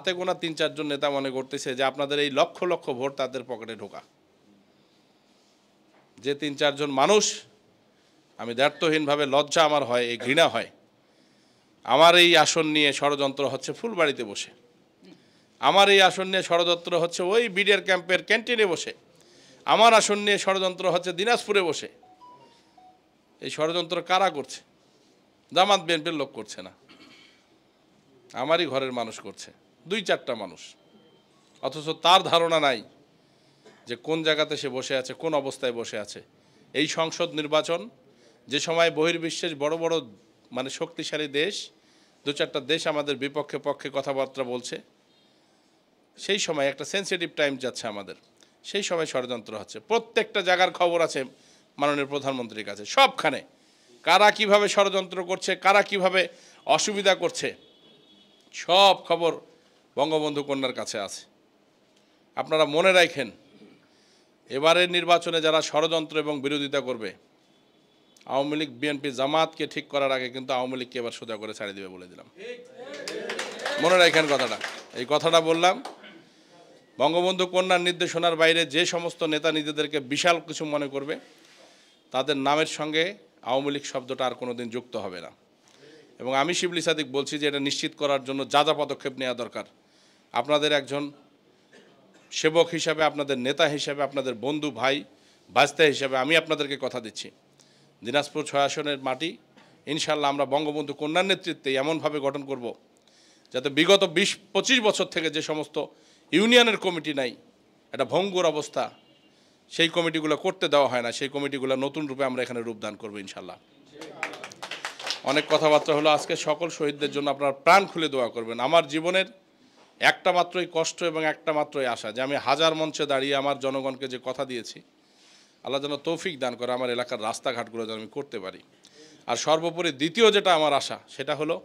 হাতে গোনা ৩-৪ জন নেতা মনে করতেছে যে আপনাদের এই লক্ষ লক্ষ ভোট তাদের পকেটে ঢোকা। যে ৩-৪ জন মানুষ, আমি দ্ব্যর্থহীনভাবে লজ্জা আমার হয়, এই ঘৃণা হয়, আমার এই আসন নিয়ে ষড়যন্ত্র হচ্ছে ফুলবাড়িতে বসে, আমার এই আসন নিয়ে ষড়যন্ত্র হচ্ছে ওই বিডিআর ক্যাম্পের ক্যান্টিনে বসে, আমার আসন নিয়ে ষড়যন্ত্র হচ্ছে দিনাজপুরে বসে। এই ষড়যন্ত্র কারা করছে? জামাত বিএনপির লোক করছে না, আমারই ঘরের মানুষ করছে, 2-4টা মানুষ। অথচ তার ধারণা নাই যে কোন জায়গাতে সে বসে আছে, কোন অবস্থায় বসে আছে। এই সংসদ নির্বাচন, যে সময় বহির্বিশ্বের বড় বড় মানে শক্তিশালী দেশ, 2-4টা দেশ আমাদের বিপক্ষে পক্ষে কথাবার্তা বলছে, সেই সময় একটা সেন্সিটিভ টাইম যাচ্ছে আমাদের, সেই সময় ষড়যন্ত্র হচ্ছে। প্রত্যেকটা জায়গার খবর আছে মাননীয় প্রধানমন্ত্রীর কাছে, সবখানে কারা কিভাবে ষড়যন্ত্র করছে, কারা কিভাবে অসুবিধা করছে, সব খবর বঙ্গবন্ধু কন্যার কাছে আছে। আপনারা মনে রাখেন, এবারের নির্বাচনে যারা ষড়যন্ত্র এবং বিরোধিতা করবে, আওয়ামী লীগ বিএনপি জামাতকে ঠিক করার আগে কিন্তু আওয়ামী লীগকে এবার সোজা করে ছাড়িয়ে দেবে বলে দিলাম। মনে রাখেন কথাটা, এই কথাটা বললাম। বঙ্গবন্ধু কন্যার নির্দেশনার বাইরে যে সমস্ত নেতা নিজেদেরকে বিশাল কিছু মনে করবে, তাদের নামের সঙ্গে আওয়ামী লীগ শব্দটা আর কোনোদিন যুক্ত হবে না। এবং আমি শিবলি সাদিক বলছি যে এটা নিশ্চিত করার জন্য যা যা পদক্ষেপ নেওয়া দরকার, আপনাদের একজন সেবক হিসাবে, আপনাদের নেতা হিসাবে, আপনাদের বন্ধু ভাই ভাস্তা হিসাবে আমি আপনাদেরকে কথা দিচ্ছি, দিনাজপুর 6 আসনের মাটি ইনশাল্লাহ আমরা বঙ্গবন্ধু কন্যার নেতৃত্বে এমনভাবে গঠন করব যাতে বিগত 20-25 বছর থেকে যে সমস্ত ইউনিয়নের কমিটি নাই, একটা ভঙ্গুর অবস্থা, সেই কমিটিগুলো করতে দেওয়া হয় না, সেই কমিটিগুলো নতুন রূপে আমরা এখানে রূপদান করবো ইনশাল্লাহ। অনেক কথাবার্তা হলো আজকে, সকল শহীদদের জন্য আপনারা প্রাণ খুলে দোয়া করবেন। আমার জীবনের একটা মাত্রই কষ্ট এবং একটা মাত্রই আশা যে আমি হাজার মঞ্চে দাঁড়িয়ে আমার জনগণকে যে কথা দিয়েছি, আল্লাহ যেন তৌফিক দান করে আমার এলাকার রাস্তাঘাটগুলো যেন আমি করতে পারি। আর সর্বোপরি দ্বিতীয় যেটা আমার আশা, সেটা হলো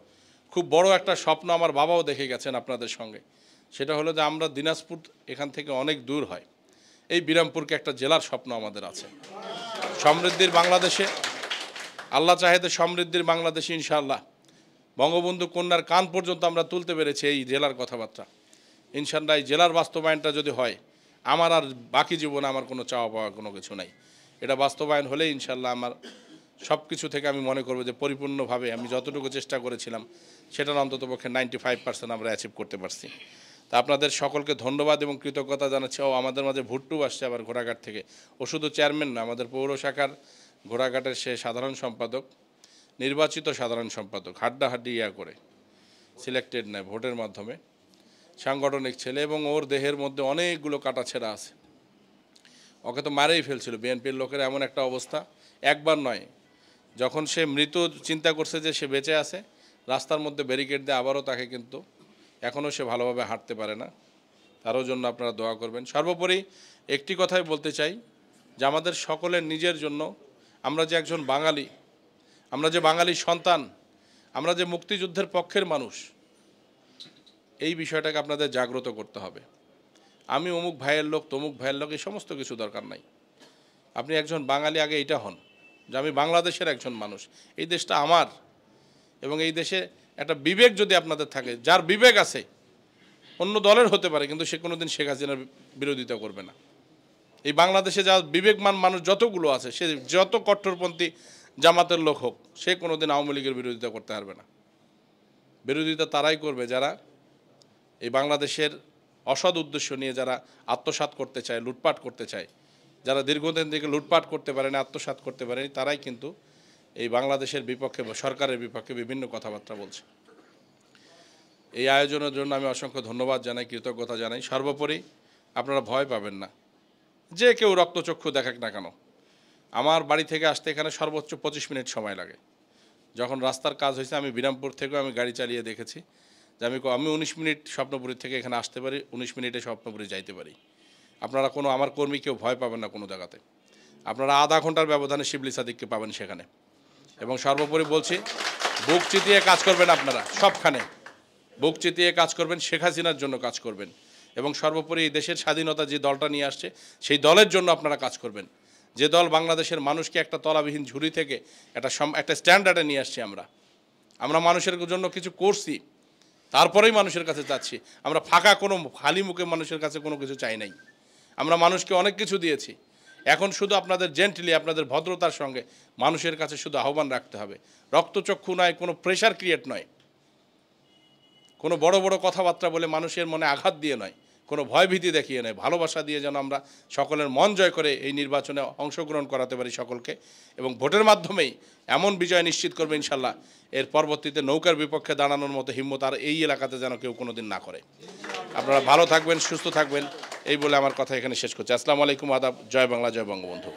খুব বড় একটা স্বপ্ন আমার বাবাও দেখে গেছেন আপনাদের সঙ্গে, সেটা হলো যে আমরা দিনাজপুর এখান থেকে অনেক দূর হয়, এই বিরামপুরকে একটা জেলার স্বপ্ন আমাদের আছে। সমৃদ্ধির বাংলাদেশে, আল্লাহ চাহেতে সমৃদ্ধির বাংলাদেশে ইনশাআল্লাহ বঙ্গবন্ধু কন্যার কান পর্যন্ত আমরা তুলতে পেরেছি এই জেলার কথাবার্তা। ইনশাআল্লাহ এই জেলার বাস্তবায়নটা যদি হয়, আমার আর বাকি জীবনে আমার কোনো চাওয়া পাওয়া কোনো কিছু নাই। এটা বাস্তবায়ন হলে ইনশাআল্লাহ আমার সব কিছু থেকে আমি মনে করব যে পরিপূর্ণভাবে আমি যতটুকু চেষ্টা করেছিলাম সেটার অন্ততপক্ষে 95% আমরা অ্যাচিভ করতে পারছি। তা আপনাদের সকলকে ধন্যবাদ এবং কৃতজ্ঞতা জানাচ্ছি। ও আমাদের মাঝে ভুট্টু আসছে আবার ঘোড়াঘাট থেকে, ও শুধু চেয়ারম্যান না, আমাদের পৌর শাখার ঘোড়াঘাটের সে সাধারণ সম্পাদক, নির্বাচিত সাধারণ সম্পাদক, হাড্ডাহাড্ডি করে সিলেক্টেড নয়, ভোটের মাধ্যমে, সাংগঠনিক ছেলে, এবং ওর দেহের মধ্যে অনেকগুলো কাটাছেঁড়া আছে। ওকে তো মারেই ফেলছিল বিএনপির লোকের, এমন একটা অবস্থা, একবার নয়, যখন সে মৃত চিন্তা করছে যে সে বেঁচে আছে, রাস্তার মধ্যে ব্যারিকেড দিয়ে আবারও তাকে, কিন্তু এখনও সে ভালোভাবে হাঁটতে পারে না, তারও জন্য আপনারা দোয়া করবেন। সর্বোপরি একটি কথাই বলতে চাই যে আমাদের সকলের নিজের জন্য, আমরা যে একজন বাঙালি, আমরা যে বাঙালি সন্তান, আমরা যে মুক্তিযুদ্ধের পক্ষের মানুষ, এই বিষয়টাকে আপনাদের জাগ্রত করতে হবে। আমি অমুক ভাইয়ের লোক, তমুক ভাইয়ের লোক, এই সমস্ত কিছু দরকার নাই। আপনি একজন বাঙালি আগে এইটা হন যে আমি বাংলাদেশের একজন মানুষ, এই দেশটা আমার, এবং এই দেশে একটা বিবেক যদি আপনাদের থাকে, যার বিবেক আছে, অন্য দলের হতে পারে কিন্তু সে কোনোদিন শেখ হাসিনার বিরোধিতা করবে না। এই বাংলাদেশে যা বিবেকমান মানুষ যতগুলো আছে, সে যত কট্টরপন্থী জামাতের লোক হোক, সে কোনোদিন আওয়ামী লীগের বিরোধিতা করতে পারবে না। বিরোধিতা তারাই করবে যারা এই বাংলাদেশের অসৎ উদ্দেশ্য নিয়ে যারা আত্মসাৎ করতে চায়, লুটপাট করতে চায়, যারা দীর্ঘদিন থেকে লুটপাট করতে পারেনি, আত্মসাৎ করতে পারেনি, তারাই কিন্তু এই বাংলাদেশের বিপক্ষে, সরকারের বিপক্ষে বিভিন্ন কথাবার্তা বলছে। এই আয়োজনের জন্য আমি অসংখ্য ধন্যবাদ জানাই, কৃতজ্ঞতা জানাই। সর্বোপরি আপনারা ভয় পাবেন না, যে কেউ রক্তচক্ষু দেখাক না কেন, আমার বাড়ি থেকে আসতে এখানে সর্বোচ্চ 25 মিনিট সময় লাগে। যখন রাস্তার কাজ হয়েছে আমি বিরামপুর থেকেও আমি গাড়ি চালিয়ে দেখেছি যে আমি 19 মিনিট স্বপ্নপুরী থেকে এখানে আসতে পারি, 19 মিনিটে স্বপ্নপুরী যাইতে পারি। আপনারা কোনো আমার কর্মী কেউ ভয় পাবেন না কোনো জায়গাতে, আপনারা আধা ঘন্টার ব্যবধানে শিবলি সাদিককে পাবেন সেখানে। এবং সর্বোপরি বলছি, বুক চিতিয়ে কাজ করবেন, আপনারা সবখানে বুক চিতিয়ে কাজ করবেন, শেখ হাসিনার জন্য কাজ করবেন, এবং সর্বোপরি এই দেশের স্বাধীনতা যে দলটা নিয়ে আসছে সেই দলের জন্য আপনারা কাজ করবেন। যে দল বাংলাদেশের মানুষকে একটা তলাবিহীন ঝুড়ি থেকে একটা স্ট্যান্ডার্ডে নিয়ে আসছি, আমরা মানুষের জন্য কিছু করছি, তারপরেই মানুষের কাছে চাচ্ছি। আমরা ফাঁকা কোনো খালি মুখে মানুষের কাছে কোনো কিছু চাই নাই। আমরা মানুষকে অনেক কিছু দিয়েছি। এখন শুধু আপনাদের জেন্টলি, আপনাদের ভদ্রতার সঙ্গে মানুষের কাছে শুধু আহ্বান রাখতে হবে। রক্তচক্ষু নয়, কোনো প্রেশার ক্রিয়েট নয়, কোনো বড় বড় কথাবার্তা বলে মানুষের মনে আঘাত দিয়ে নয়, কোনো ভয়ভীতি দেখিয়ে নয়, ভালোবাসা দিয়ে যেন আমরা সকলের মন জয় করে এই নির্বাচনে অংশগ্রহণ করাতে পারি সকলকে, এবং ভোটের মাধ্যমেই এমন বিজয় নিশ্চিত করবে ইনশাল্লাহ, এর পরবর্তীতে নৌকার বিপক্ষে দাঁড়ানোর মতো হিম্মত আর এই এলাকাতে যেন কেউ কোনোদিন না করে। আপনারা ভালো থাকবেন, সুস্থ থাকবেন, এই বলে আমার কথা এখানে শেষ করছি। আসসালামু আলাইকুম, আদাব, জয় বাংলা, জয় বঙ্গবন্ধু।